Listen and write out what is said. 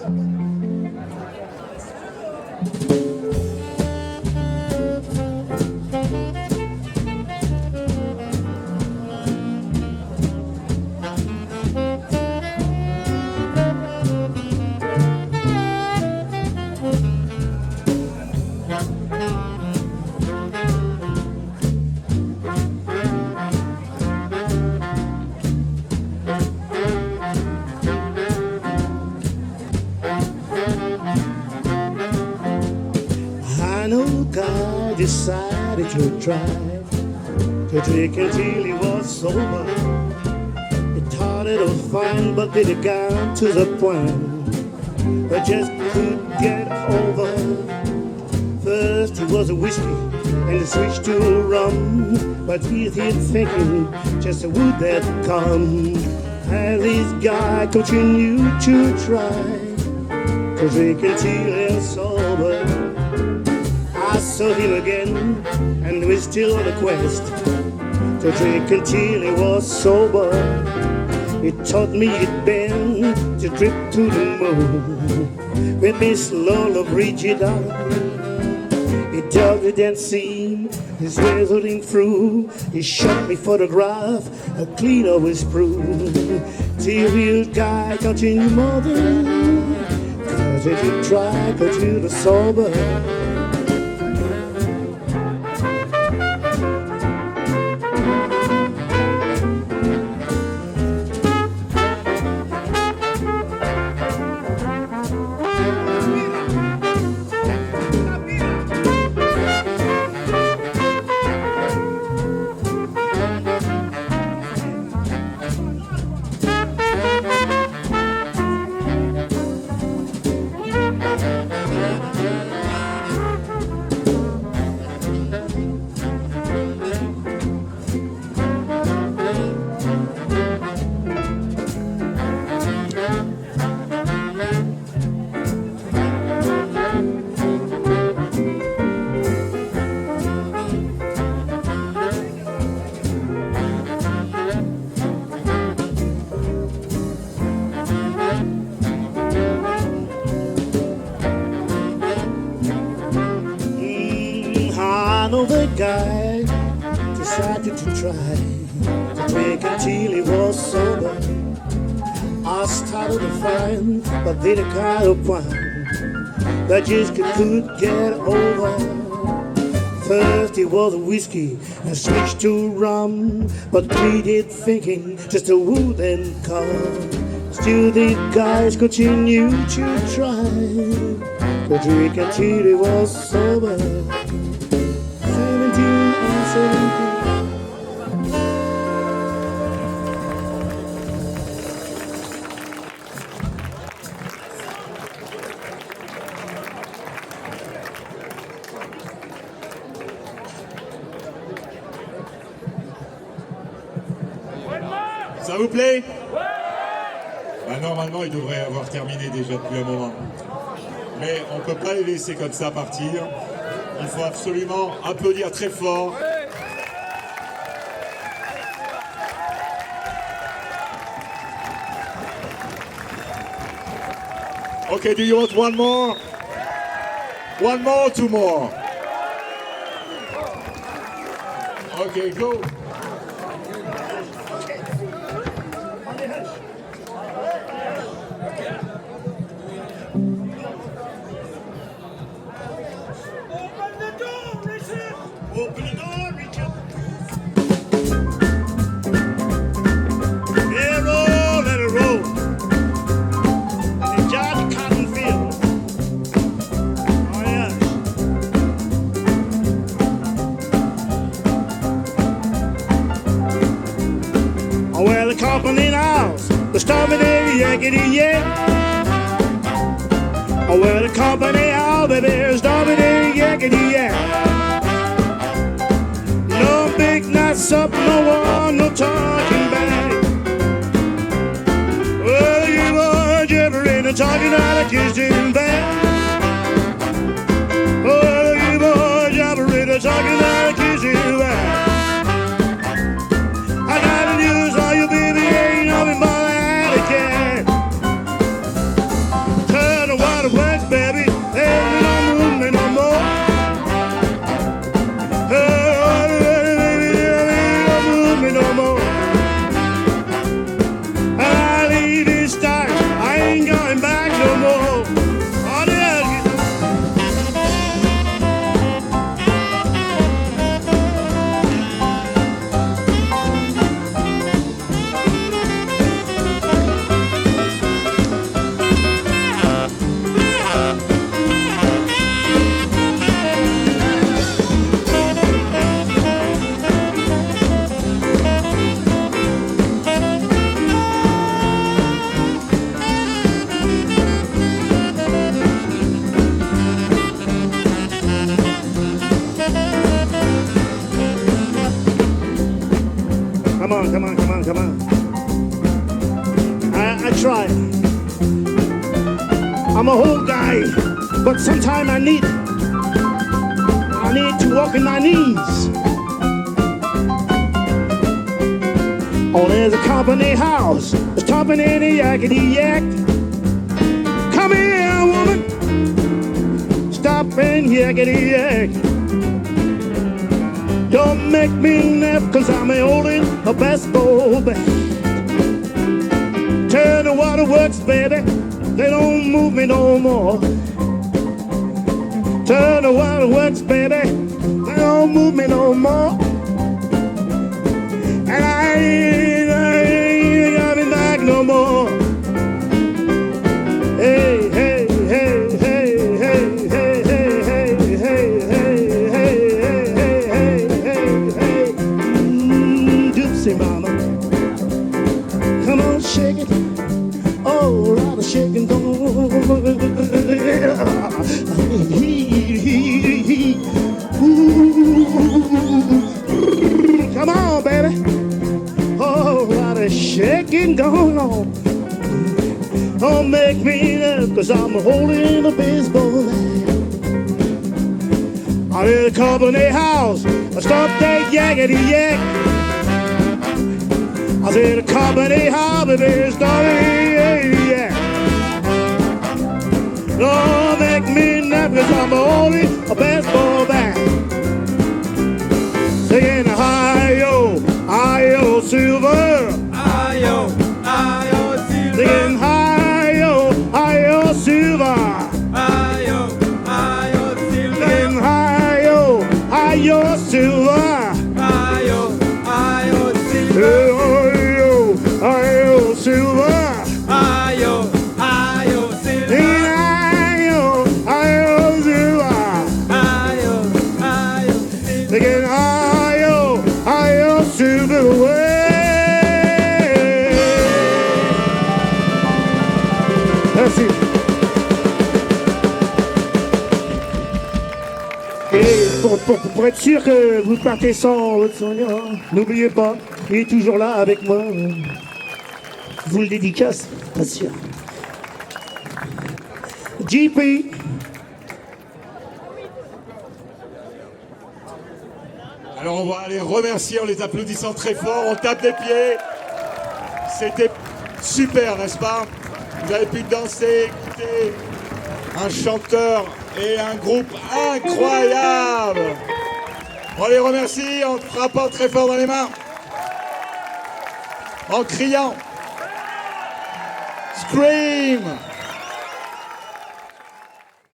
I know a guy decided to drive to drink until he was sober. He thought it was fine, but then it got to the point I just couldn't get over. First it was a whiskey, and it switched to rum, but he's here thinking just would that come. And this guy continued to try to drink until he was sober. I saw him again, and we're still on a quest to drink until he was sober. He taught me it been to drip to the moon with Miss Lola Bridget on. He told me that scene, his wrestling through. He shot me photograph, a clean of his proof. Till guy continue more than, cause if you try, go to the sober. The guy decided to try to drink until he was sober. I started to find, but then a kind of wine that just couldn't get over. First it was a whiskey and switched to rum, but we did thinking just a wouldn't come. Still the guys continued to try to drink until he was sober. Ça vous plaît? Bah, normalement, il devrait avoir terminé déjà depuis un moment. Mais on ne peut pas les laisser comme ça partir. Il faut absolument applaudir très fort. Okay, do you want one more? One more, two more? Okay, go. Open the door, Richard. Yeah, roll, let it roll. And the Georgia cotton field. Oh, yeah. Oh, well, the company house, the stomping in the yakety yak. Oh, well, the company house, baby, the stomping in the yakety yak. No big nuts up, no one, no talking back. Well, you were gibbering and talking out of kissing back. Oh, you were gibbering and talking out of kissing back. I got the news on you, baby, ain't nothing but a cat. guy. I'm a whole guy, but sometimes I need to walk in my knees. Oh, there's a company house, it's stomping in the yakety yak. Come here, woman, stop and yakety yak. Don't make me laugh, cause I'm holding a baseball bat. Turn the waterworks, baby, they don't move me no more. Turn the waterworks, baby, they don't move me no more. And I ain't coming back no more. Hey, hey, hey, hey, hey, hey, hey, hey, hey, hey, hey, hey, hey, hey, hey. Gypsy mama, come on, shake it. Oh, a lot of shaking going on. Come on, baby. Oh, a lot of shaking going on. Don't make me laugh, cause I'm holding a baseball bat. I'm in a company house, I stop that yakety yak. I said a company house, baby, stop it, yeah. Don't make me laugh, cause I'm holding a baseball bat. Singing hi-yo, hi-yo, silver. Hi-yo, hi-yo, silver. Singing hi-yo, hi-yo, silver. Hi-yo, hi-yo, silver. Singing hi-yo, hi-yo, silver. Hi-yo, hi-yo, silver. Hi-yo, hi-yo, silver. Hi-yo, hi-yo, silver. Singing hi-yo, hi-yo, silver. Hi-yo, hi-yo, silver. Singing hi-yo, hi-yo, silver away. Merci. Et pour être sûr que vous partez sans votre souvenir, n'oubliez pas, il est toujours là avec moi. Je vous le dédicace, pas sûr. JP. Alors on va les remercier en les applaudissant très fort, on tape des pieds. C'était super, n'est-ce pas? Vous avez pu danser, écouter un chanteur et un groupe incroyable. On les remercie en frappant très fort dans les mains, en criant. Scream!